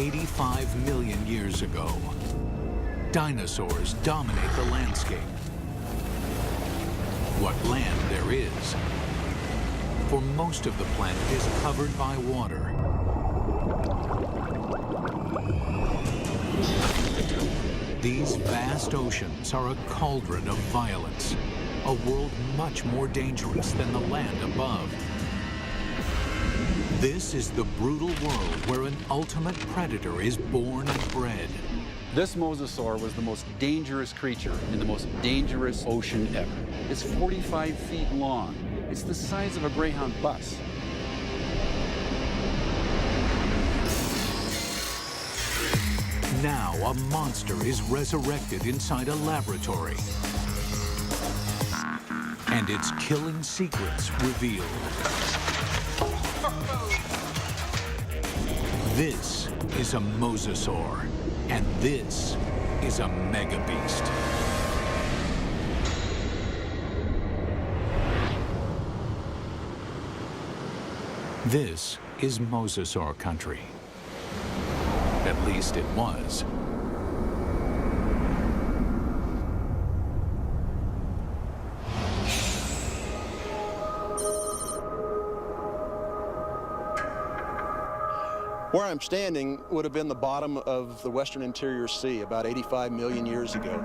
85 million years ago, dinosaurs dominate the landscape. What land there is, for most of the planet is covered by water. These vast oceans are a cauldron of violence, a world much more dangerous than the land above. This is the brutal world where an ultimate predator is born and bred. This mosasaur was the most dangerous creature in the most dangerous ocean ever. It's 45 feet long. It's the size of a Greyhound bus. Now a monster is resurrected inside a laboratory, and its killing secrets revealed. This is a mosasaur, and this is a megabeast. This is mosasaur country. At least it was. Where I'm standing would have been the bottom of the Western Interior Sea about 85 million years ago.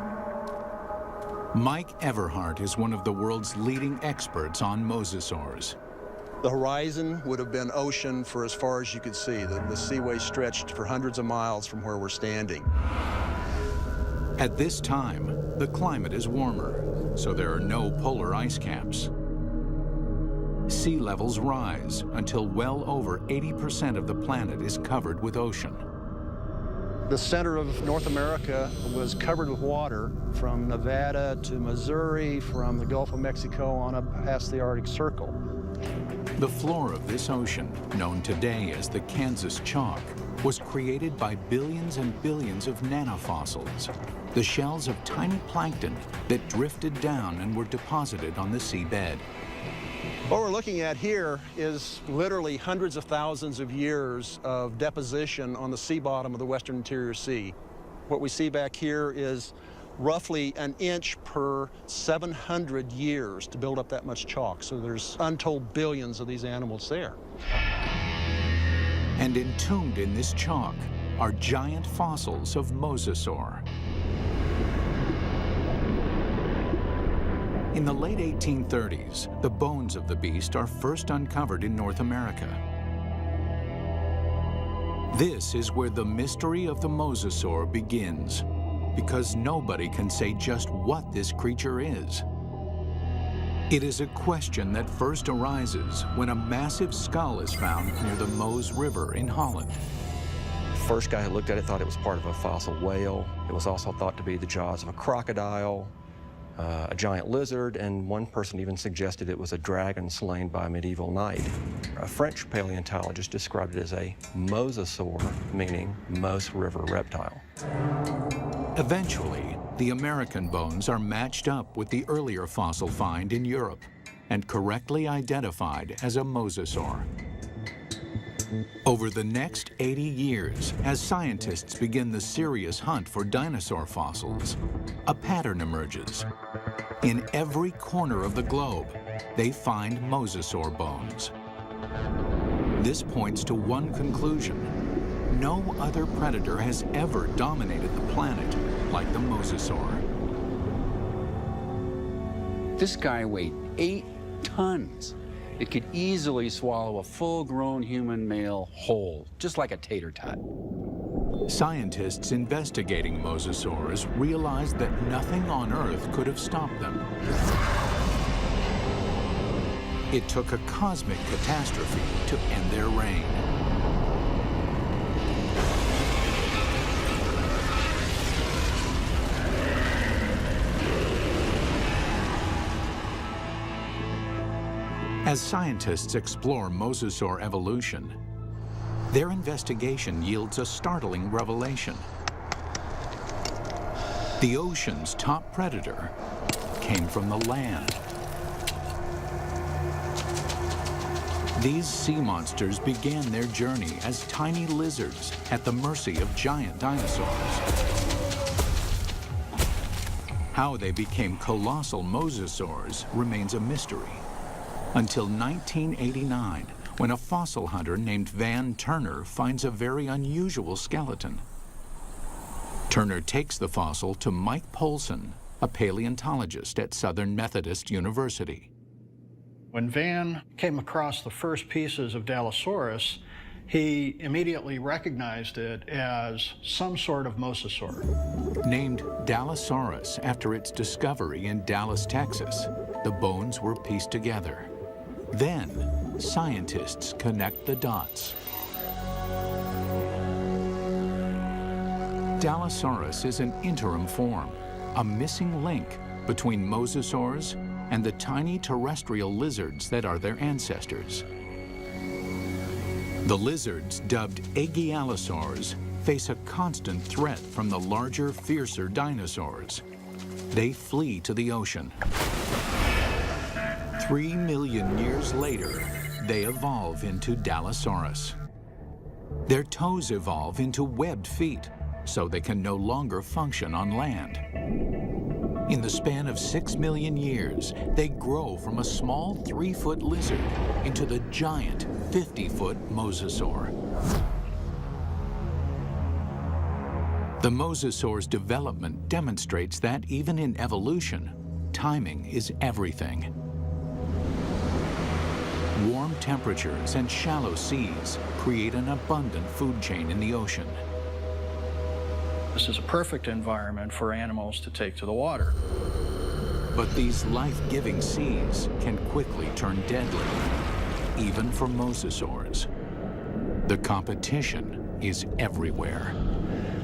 Mike Everhart is one of the world's leading experts on mosasaurs. The horizon would have been ocean for as far as you could see. The seaway stretched for hundreds of miles from where we're standing. At this time, the climate is warmer, so there are no polar ice caps. Sea levels rise until well over 80% of the planet is covered with ocean. The center of North America was covered with water from Nevada to Missouri, from the Gulf of Mexico on up past the Arctic Circle. The floor of this ocean, known today as the Kansas Chalk, was created by billions and billions of nanofossils, the shells of tiny plankton that drifted down and were deposited on the seabed. What we're looking at here is literally hundreds of thousands of years of deposition on the sea bottom of the Western Interior Sea. What we see back here is roughly an inch per 700 years to build up that much chalk. So there's untold billions of these animals there. And entombed in this chalk are giant fossils of mosasaur. In the late 1830s, the bones of the beast are first uncovered in North America. This is where the mystery of the mosasaur begins, because nobody can say just what this creature is. It is a question that first arises when a massive skull is found near the Meuse River in Holland. The first guy who looked at it thought it was part of a fossil whale. It was also thought to be the jaws of a crocodile, a giant lizard, and one person even suggested it was a dragon slain by a medieval knight. A French paleontologist described it as a mosasaur, meaning Meuse River reptile. Eventually, the American bones are matched up with the earlier fossil find in Europe and correctly identified as a mosasaur. Over the next 80 years, as scientists begin the serious hunt for dinosaur fossils, a pattern emerges. In every corner of the globe, they find mosasaur bones. This points to one conclusion. No other predator has ever dominated the planet like the mosasaur. This guy weighed 8 tons. It could easily swallow a full-grown human male whole, just like a tater tot. Scientists investigating mosasaurs realized that nothing on Earth could have stopped them. It took a cosmic catastrophe to end their reign. As scientists explore mosasaur evolution, their investigation yields a startling revelation. The ocean's top predator came from the land. These sea monsters began their journey as tiny lizards at the mercy of giant dinosaurs. How they became colossal mosasaurs remains a mystery, until 1989, when a fossil hunter named Van Turner finds a very unusual skeleton. Turner takes the fossil to Mike Polson, a paleontologist at Southern Methodist University. When Van came across the first pieces of Dallosaurus, he immediately recognized it as some sort of mosasaur. Named Dallosaurus after its discovery in Dallas, Texas, the bones were pieced together. Then, scientists connect the dots. Dallosaurus is an interim form, a missing link between mosasaurs and the tiny terrestrial lizards that are their ancestors. The lizards, dubbed Aegialosaurs, face a constant threat from the larger, fiercer dinosaurs. They flee to the ocean. 3 million years later, they evolve into Dallosaurus. Their toes evolve into webbed feet, so they can no longer function on land. In the span of 6 million years, they grow from a small 3-foot lizard into the giant 50-foot mosasaur. The mosasaur's development demonstrates that even in evolution, timing is everything. Warm temperatures and shallow seas create an abundant food chain in the ocean. This is a perfect environment for animals to take to the water. But these life-giving seas can quickly turn deadly, even for mosasaurs. The competition is everywhere.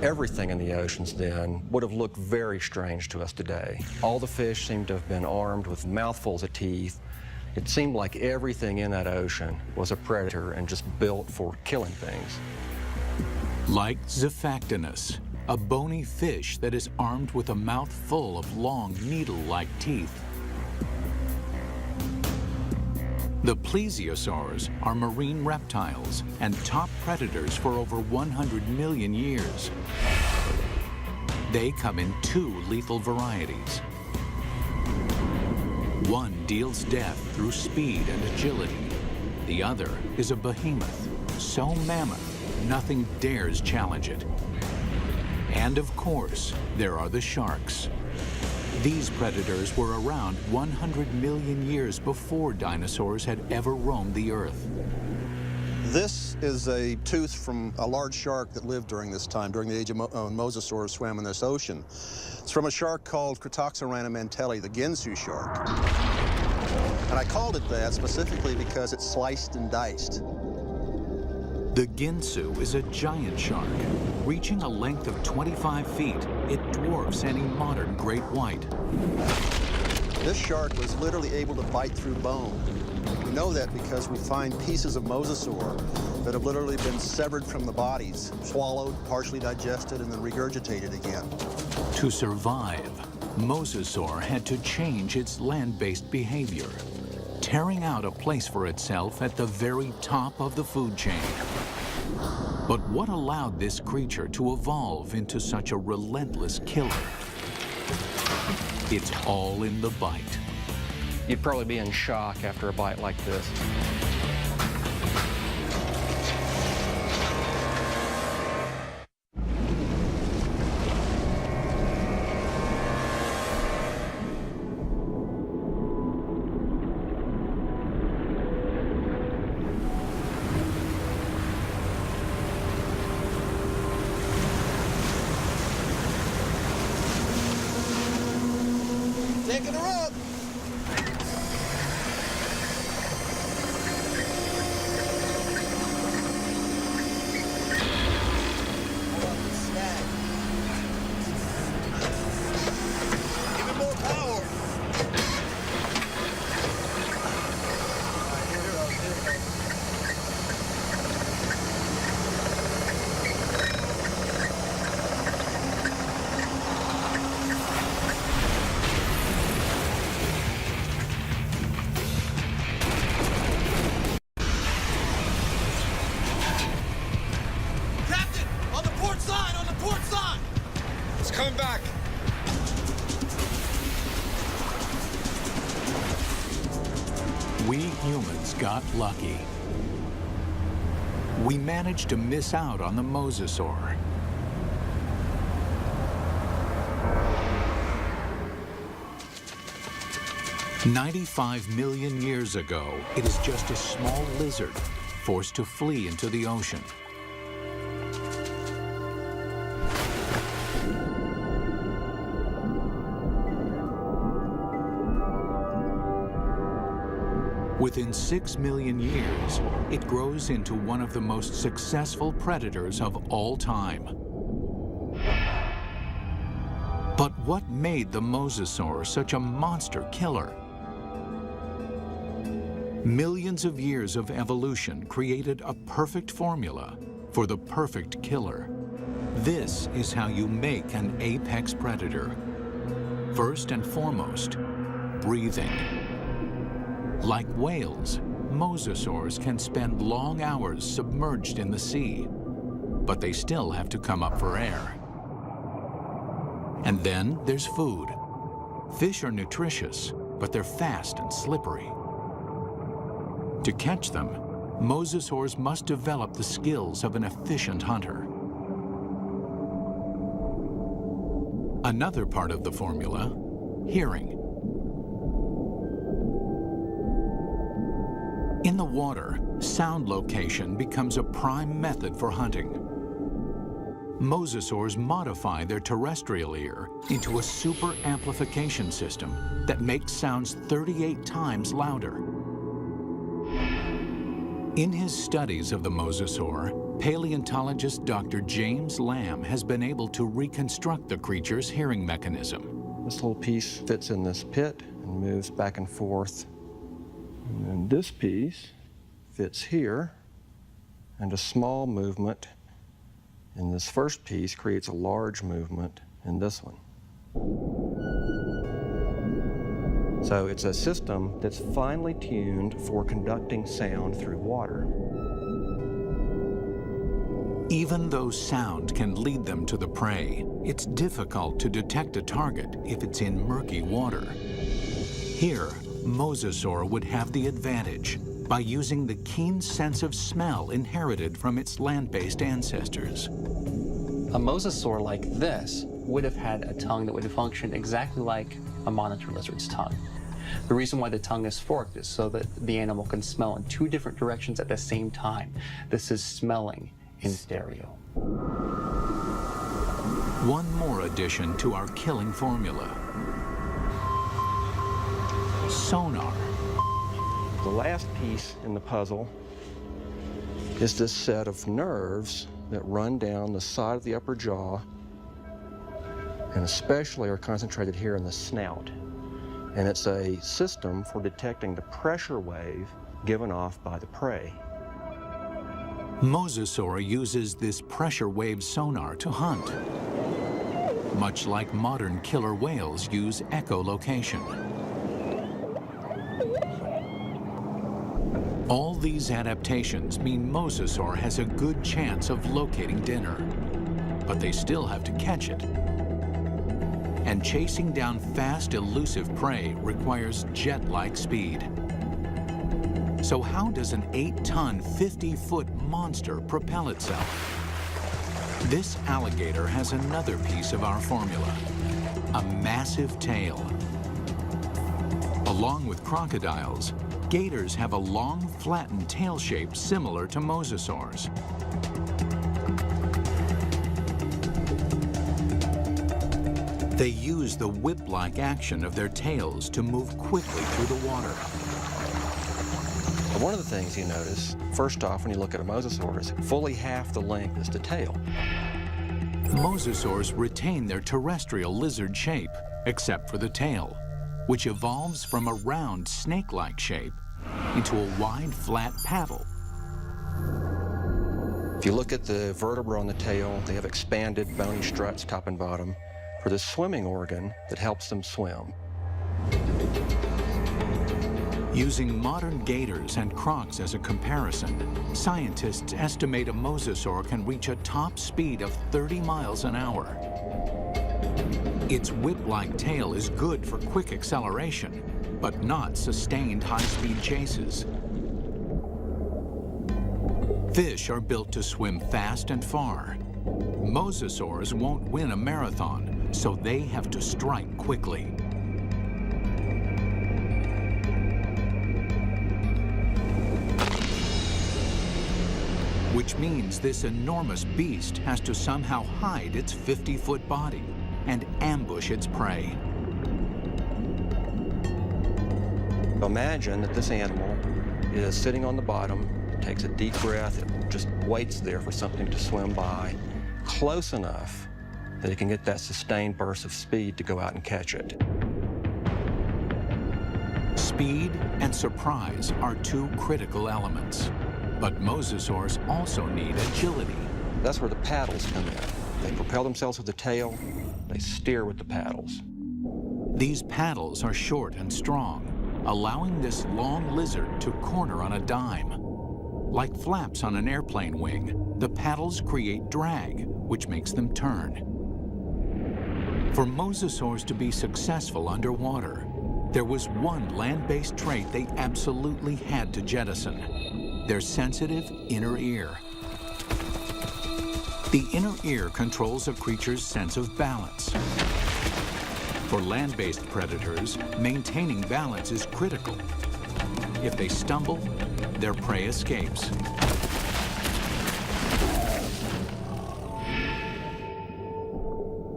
Everything in the oceans then would have looked very strange to us today. All the fish seemed to have been armed with mouthfuls of teeth. It seemed like everything in that ocean was a predator and just built for killing things. Like Zephactinus, a bony fish that is armed with a mouth full of long, needle-like teeth. The plesiosaurs are marine reptiles and top predators for over 100 million years. They come in 2 lethal varieties. One deals death through speed and agility. The other is a behemoth, so mammoth, nothing dares challenge it. And of course, there are the sharks. These predators were around 100 million years before dinosaurs had ever roamed the earth. This is a tooth from a large shark that lived during this time, during the age of mosasaurs swam in this ocean. It's from a shark called Cretoxorana mantelli, the Ginsu shark. And I called it that specifically because it's sliced and diced. The Ginsu is a giant shark. Reaching a length of 25 feet, it dwarfs any modern great white. This shark was literally able to bite through bone. We know that because we find pieces of mosasaur that have literally been severed from the bodies, swallowed, partially digested, and then regurgitated again. To survive, mosasaur had to change its land-based behavior, tearing out a place for itself at the very top of the food chain. But what allowed this creature to evolve into such a relentless killer? It's all in the bite. You'd probably be in shock after a bite like this. Taking her up! Give it more power! We humans got lucky. We managed to miss out on the mosasaur. "95 million years ago, it is just a small lizard forced to flee into the ocean. Within 6 million years, it grows into one of the most successful predators of all time. But what made the mosasaur such a monster killer? Millions of years of evolution created a perfect formula for the perfect killer. This is how you make an apex predator. First and foremost, breathing. Like whales, mosasaurs can spend long hours submerged in the sea, but they still have to come up for air. And then there's food. Fish are nutritious, but they're fast and slippery. To catch them, mosasaurs must develop the skills of an efficient hunter. Another part of the formula, hearing. In the water, sound location becomes a prime method for hunting. Mosasaurs modify their terrestrial ear into a super amplification system that makes sounds 38 times louder. In his studies of the mosasaur, paleontologist Dr. James Lamb has been able to reconstruct the creature's hearing mechanism. This little piece fits in this pit and moves back and forth. And then this piece fits here, and a small movement in this first piece creates a large movement in this one. So it's a system that's finely tuned for conducting sound through water. Even though sound can lead them to the prey, it's difficult to detect a target if it's in murky water. Here, mosasaur would have the advantage by using the keen sense of smell inherited from its land-based ancestors. A mosasaur like this would have had a tongue that would have functioned exactly like a monitor lizard's tongue. The reason why the tongue is forked is so that the animal can smell in 2 different directions at the same time. This is smelling in stereo. One more addition to our killing formula: sonar. The last piece in the puzzle is this set of nerves that run down the side of the upper jaw and especially are concentrated here in the snout. And it's a system for detecting the pressure wave given off by the prey. Mosasaur uses this pressure wave sonar to hunt, much like modern killer whales use echolocation. All these adaptations mean mosasaur has a good chance of locating dinner, but they still have to catch it. And chasing down fast, elusive prey requires jet-like speed. So how does an 8-ton, 50-foot monster propel itself? This alligator has another piece of our formula: a massive tail. Along with crocodiles, gators have a long, flattened tail shape similar to mosasaurs. They use the whip-like action of their tails to move quickly through the water. One of the things you notice, first off, when you look at a mosasaur, is fully half the length is the tail. Mosasaurs retain their terrestrial lizard shape, except for the tail, which evolves from a round, snake-like shape into a wide, flat paddle. If you look at the vertebra on the tail, they have expanded bony struts top and bottom for the swimming organ that helps them swim. Using modern gators and crocs as a comparison, scientists estimate a mosasaur can reach a top speed of 30 miles an hour. Its whip-like tail is good for quick acceleration, but not sustained high-speed chases. Fish are built to swim fast and far. Mosasaurs won't win a marathon, so they have to strike quickly. Which means this enormous beast has to somehow hide its 50-foot body and ambush its prey. Imagine that this animal is sitting on the bottom, takes a deep breath, it just waits there for something to swim by, close enough that it can get that sustained burst of speed to go out and catch it. Speed and surprise are two critical elements. But mosasaurs also need agility. That's where the paddles come in. They propel themselves with the tail, they steer with the paddles. These paddles are short and strong, allowing this long lizard to corner on a dime. Like flaps on an airplane wing, the paddles create drag, which makes them turn. For mosasaurs to be successful underwater, there was one land-based trait they absolutely had to jettison: their sensitive inner ear. The inner ear controls a creature's sense of balance. For land-based predators, maintaining balance is critical. If they stumble, their prey escapes.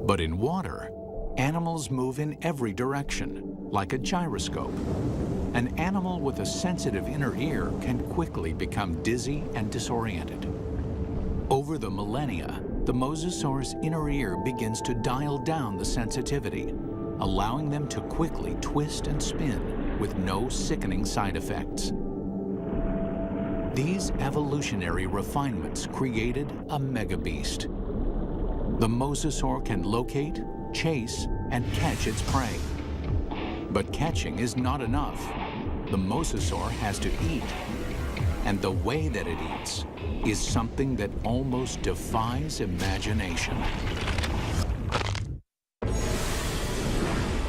But in water, animals move in every direction, like a gyroscope. An animal with a sensitive inner ear can quickly become dizzy and disoriented. Over the millennia, the mosasaur's inner ear begins to dial down the sensitivity, allowing them to quickly twist and spin with no sickening side effects. These evolutionary refinements created a megabeast. The mosasaur can locate, chase, and catch its prey. But catching is not enough. The mosasaur has to eat. And the way that it eats is something that almost defies imagination.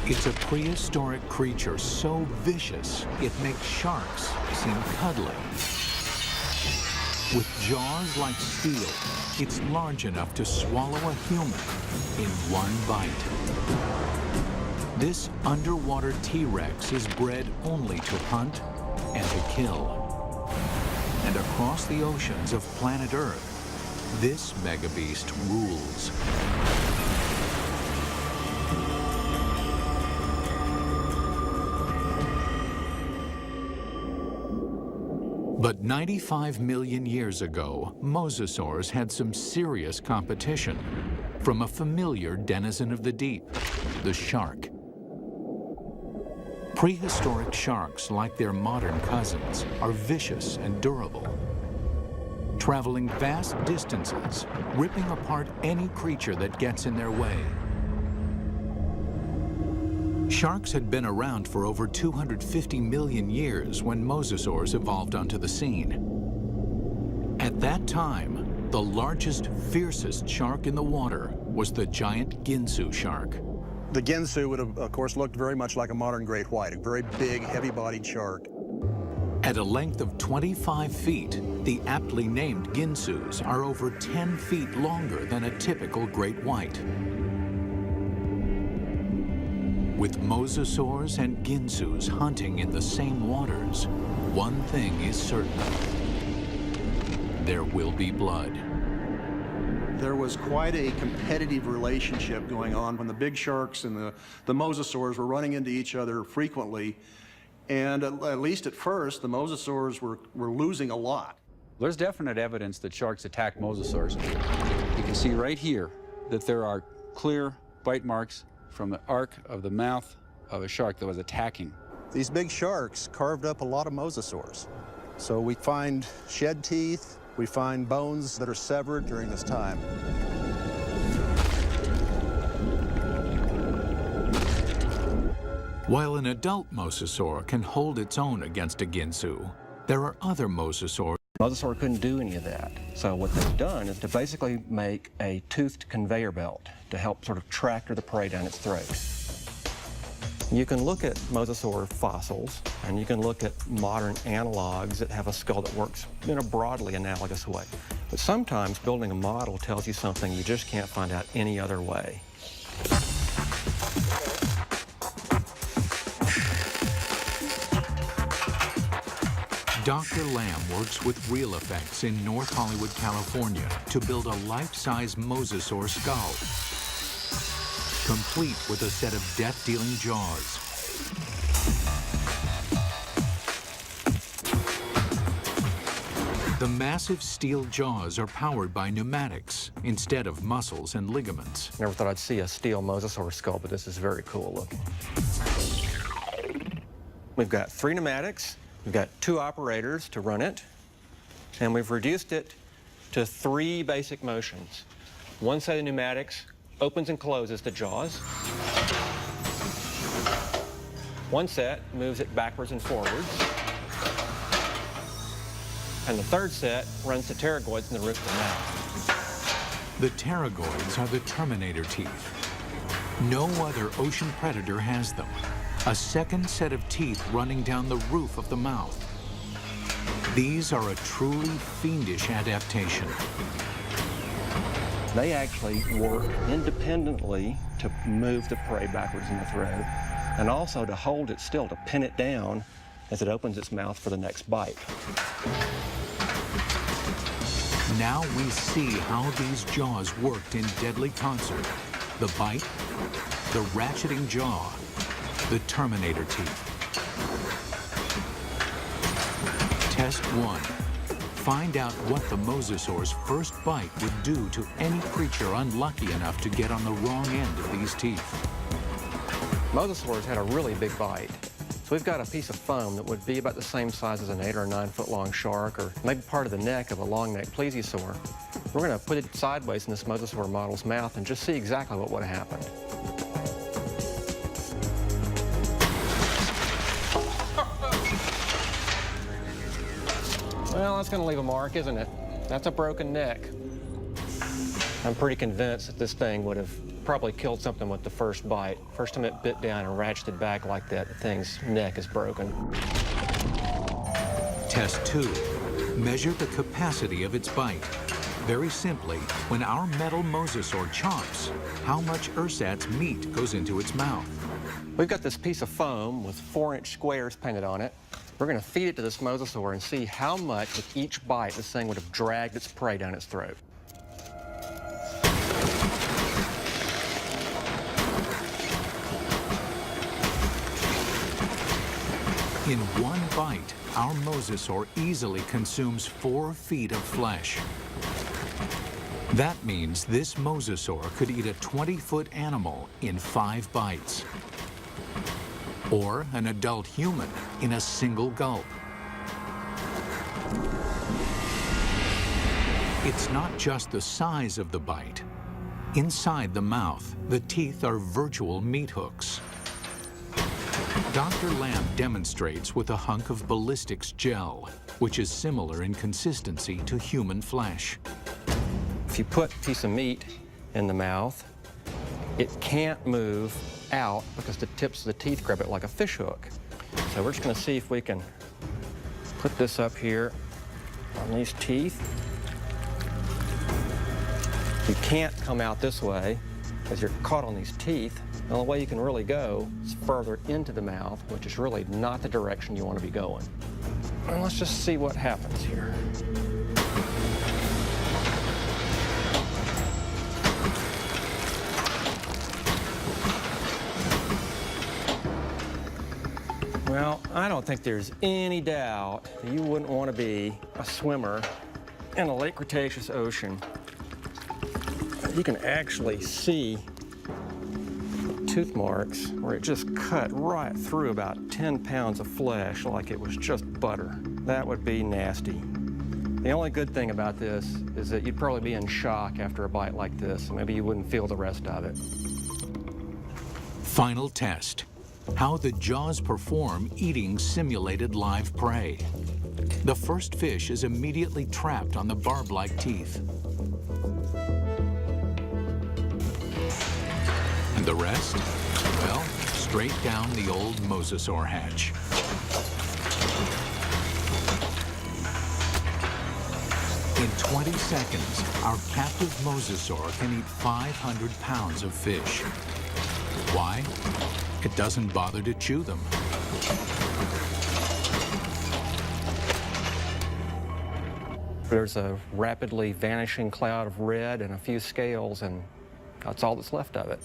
It's a prehistoric creature so vicious, it makes sharks seem cuddly. With jaws like steel, it's large enough to swallow a human in one bite. This underwater T-Rex is bred only to hunt and to kill. And across the oceans of planet Earth, this megabeast rules. But 95 million years ago, mosasaurs had some serious competition from a familiar denizen of the deep, the shark. Prehistoric sharks, like their modern cousins, are vicious and durable, traveling vast distances, ripping apart any creature that gets in their way. Sharks had been around for over 250 million years when mosasaurs evolved onto the scene. At that time, the largest, fiercest shark in the water was the giant Ginsu shark. The Ginsu would have, of course, looked very much like a modern great white, a very big, heavy-bodied shark. At a length of 25 feet, the aptly named Ginsus are over 10 feet longer than a typical great white. With mosasaurs and Ginsus hunting in the same waters, one thing is certain: there will be blood. There was quite a competitive relationship going on when the big sharks and the mosasaurs were running into each other frequently. And at least at first, the mosasaurs were losing a lot. There's definite evidence that sharks attack mosasaurs. You can see right here that there are clear bite marks from the arc of the mouth of a shark that was attacking. These big sharks carved up a lot of mosasaurs. So we find shed teeth, we find bones that are severed during this time. While an adult mosasaur can hold its own against a Ginsu, there are other mosasaurs. Mosasaur couldn't do any of that. So what they've done is to basically make a toothed conveyor belt to help sort of tractor the prey down its throat. You can look at mosasaur fossils, and you can look at modern analogs that have a skull that works in a broadly analogous way. But sometimes building a model tells you something you just can't find out any other way. Dr. Lamb works with Real Effects in North Hollywood, California to build a life-size mosasaur skull, complete with a set of death-dealing jaws. The massive steel jaws are powered by pneumatics instead of muscles and ligaments. Never thought I'd see a steel mosasaur skull, but this is very cool looking. We've got 3 pneumatics. We've got 2 operators to run it, and we've reduced it to 3 basic motions. One set of pneumatics opens and closes the jaws. One set moves it backwards and forwards. And the third set runs the pterygoids in the roof of the mouth. The pterygoids are the terminator teeth. No other ocean predator has them. A second set of teeth running down the roof of the mouth. These are a truly fiendish adaptation. They actually work independently to move the prey backwards in the throat, and also to hold it still, to pin it down as it opens its mouth for the next bite. Now we see how these jaws worked in deadly concert. The bite, the ratcheting jaw, the terminator teeth. Test 1. Find out what the mosasaur's first bite would do to any creature unlucky enough to get on the wrong end of these teeth. Mosasaurs had a really big bite. So we've got a piece of foam that would be about the same size as an 8 or 9 foot long shark, or maybe part of the neck of a long neck plesiosaur. We're going to put it sideways in this mosasaur model's mouth and just see exactly what would have happened. Well, that's going to leave a mark, isn't it? That's a broken neck. I'm pretty convinced that this thing would have probably killed something with the first bite. First time it bit down and ratcheted back like that, the thing's neck is broken. Test 2. Measure the capacity of its bite. Very simply, when our metal mosasaur chomps, how much ersatz meat goes into its mouth? We've got this piece of foam with 4-inch squares painted on it. We're going to feed it to this mosasaur and see how much with each bite this thing would have dragged its prey down its throat. In one bite, our mosasaur easily consumes 4 feet of flesh. That means this mosasaur could eat a 20-foot animal in 5 bites. Or an adult human in a single gulp. It's not just the size of the bite. Inside the mouth, the teeth are virtual meat hooks. Dr. Lamb demonstrates with a hunk of ballistics gel, which is similar in consistency to human flesh. If you put a piece of meat in the mouth, it can't move out because the tips of the teeth grab it like a fish hook. So we're just going to see if we can put this up here on these teeth. You can't come out this way because you're caught on these teeth. The only way you can really go is further into the mouth, which is really not the direction you want to be going. And let's just see what happens here. Well, I don't think there's any doubt that you wouldn't want to be a swimmer in a late Cretaceous ocean. You can actually see tooth marks where it just cut right through about 10 pounds of flesh like it was just butter. That would be nasty. The only good thing about this is that you'd probably be in shock after a bite like this. Maybe you wouldn't feel the rest of it. Final test. How the jaws perform eating simulated live prey. The first fish is immediately trapped on the barb-like teeth. And the rest? Well, straight down the old mosasaur hatch. In 20 seconds, our captive mosasaur can eat 500 pounds of fish. Why? It doesn't bother to chew them. There's a rapidly vanishing cloud of red and a few scales, and that's all that's left of it.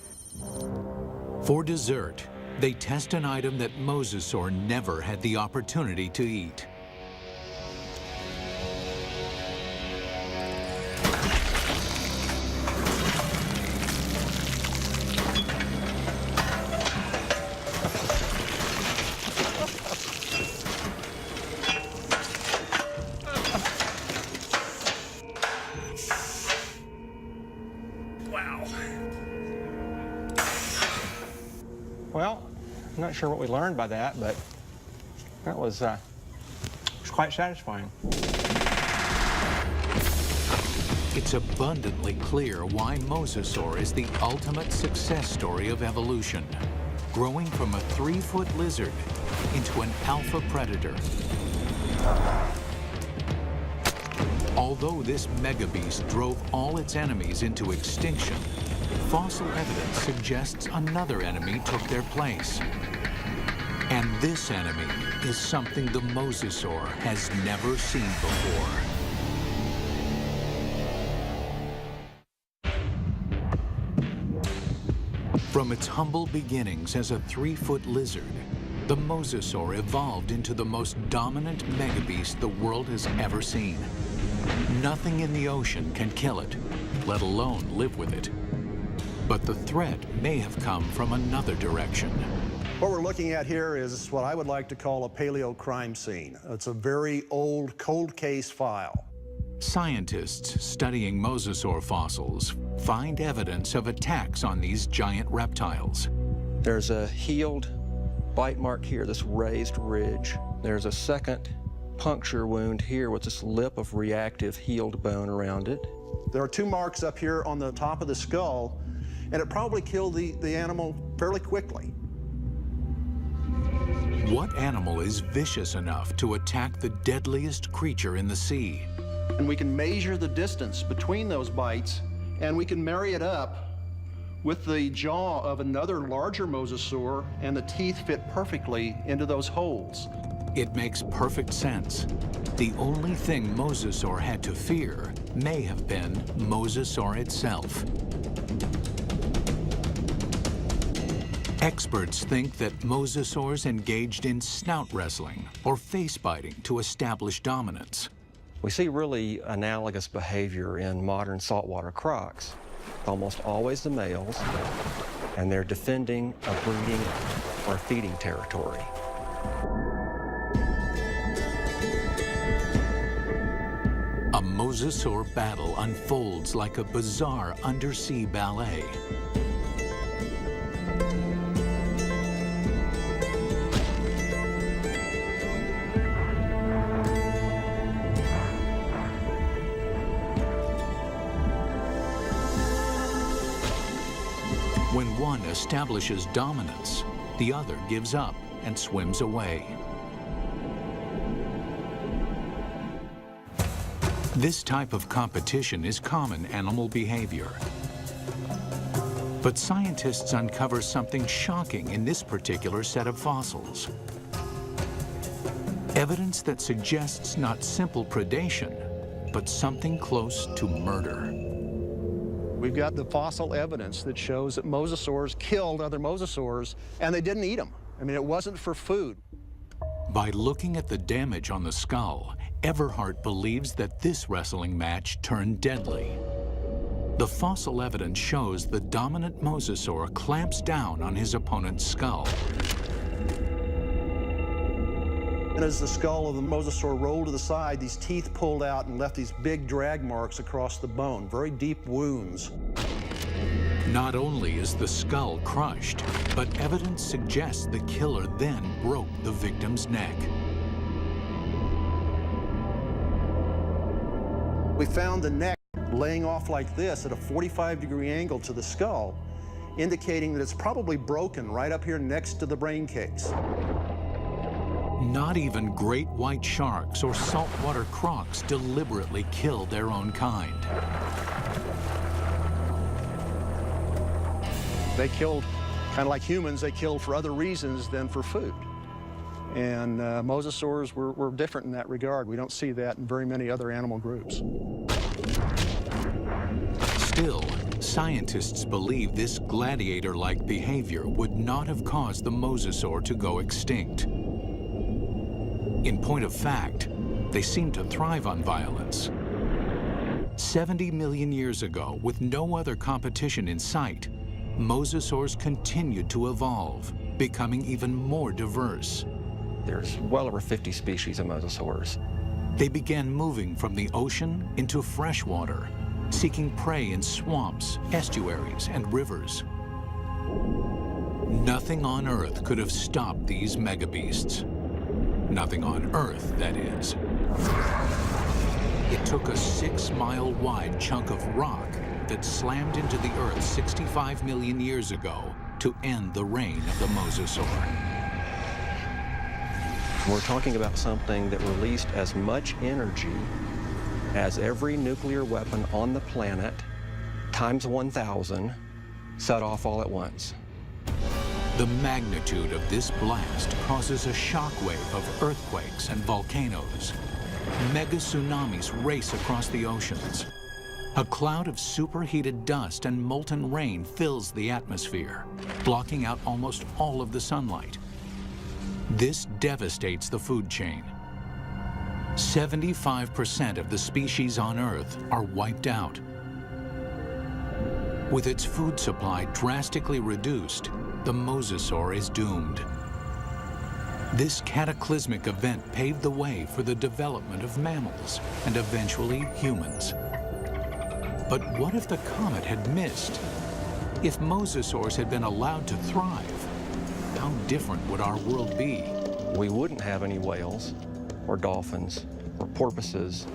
For dessert, they test an item that mosasaur never had the opportunity to eat. Well, I'm not sure what we learned by that, but that was quite satisfying. It's abundantly clear why mosasaur is the ultimate success story of evolution, growing from a 3-foot lizard into an alpha predator. Although this megabeast drove all its enemies into extinction, fossil evidence suggests another enemy took their place. And this enemy is something the mosasaur has never seen before. From its humble beginnings as a 3-foot lizard, the mosasaur evolved into the most dominant megabeast the world has ever seen. Nothing in the ocean can kill it, let alone live with it. But the threat may have come from another direction. What we're looking at here is what I would like to call a paleo crime scene. It's a very old cold case file. Scientists studying mosasaur fossils find evidence of attacks on these giant reptiles. There's a healed bite mark here, this raised ridge. There's a second puncture wound here with this lip of reactive healed bone around it. There are 2 marks up here on the top of the skull, and it probably killed the animal fairly quickly. What animal is vicious enough to attack the deadliest creature in the sea? And we can measure the distance between those bites, and we can marry it up with the jaw of another larger mosasaur, and the teeth fit perfectly into those holes. It makes perfect sense. The only thing mosasaur had to fear may have been mosasaur itself. Experts think that mosasaurs engaged in snout wrestling or face biting to establish dominance. We see really analogous behavior in modern saltwater crocs. Almost always the males, and they're defending a breeding or feeding territory. A mosasaur battle unfolds like a bizarre undersea ballet. When one establishes dominance, the other gives up and swims away. This type of competition is common animal behavior. But scientists uncover something shocking in this particular set of fossils. Evidence that suggests not simple predation, but something close to murder. We've got the fossil evidence that shows that mosasaurs killed other mosasaurs, and they didn't eat them. I mean, it wasn't for food. By looking at the damage on the skull, Everhart believes that this wrestling match turned deadly. The fossil evidence shows the dominant mosasaur clamps down on his opponent's skull. And as the skull of the mosasaur rolled to the side, these teeth pulled out and left these big drag marks across the bone, very deep wounds. Not only is the skull crushed, but evidence suggests the killer then broke the victim's neck. We found the neck laying off like this at a 45-degree angle to the skull, indicating that it's probably broken right up here next to the brain case. Not even great white sharks or saltwater crocs deliberately kill their own kind. They killed, kind of like humans, they killed for other reasons than for food. And mosasaurs were different in that regard. We don't see that in very many other animal groups. Still, scientists believe this gladiator-like behavior would not have caused the mosasaur to go extinct. In point of fact, they seem to thrive on violence. 70 million years ago, with no other competition in sight, mosasaurs continued to evolve, becoming even more diverse. There's well over 50 species of mosasaurs. They began moving from the ocean into freshwater, seeking prey in swamps, estuaries, and rivers. Nothing on Earth could have stopped these megabeasts. Nothing on Earth, that is. It took a 6-mile-wide chunk of rock that slammed into the Earth 65 million years ago to end the reign of the mosasaur. We're talking about something that released as much energy as every nuclear weapon on the planet, times 1,000, set off all at once. The magnitude of this blast causes a shockwave of earthquakes and volcanoes. Mega tsunamis race across the oceans. A cloud of superheated dust and molten rain fills the atmosphere, blocking out almost all of the sunlight. This devastates the food chain. 75% of the species on Earth are wiped out. With its food supply drastically reduced, the mosasaur is doomed. This cataclysmic event paved the way for the development of mammals and eventually humans. But what if the comet had missed? If mosasaurs had been allowed to thrive, how different would our world be? We wouldn't have any whales, or dolphins, or porpoises,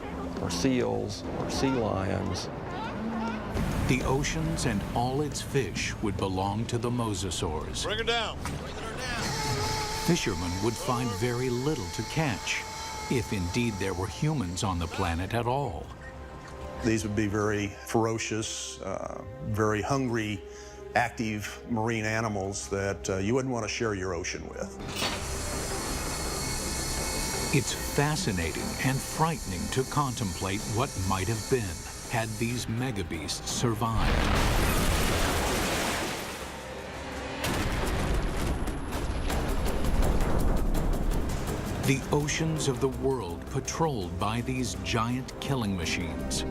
or seals, or sea lions. The oceans and all its fish would belong to the mosasaurs. Bring her down. Fishermen would find very little to catch, if indeed there were humans on the planet at all. These would be very ferocious, very hungry, active marine animals that you wouldn't want to share your ocean with. It's fascinating and frightening to contemplate what might have been had these megabeasts survived. The oceans of the world patrolled by these giant killing machines,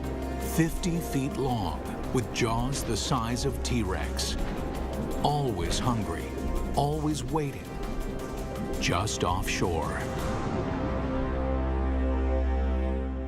50 feet long, with jaws the size of T-Rex. Always hungry, always waiting, just offshore.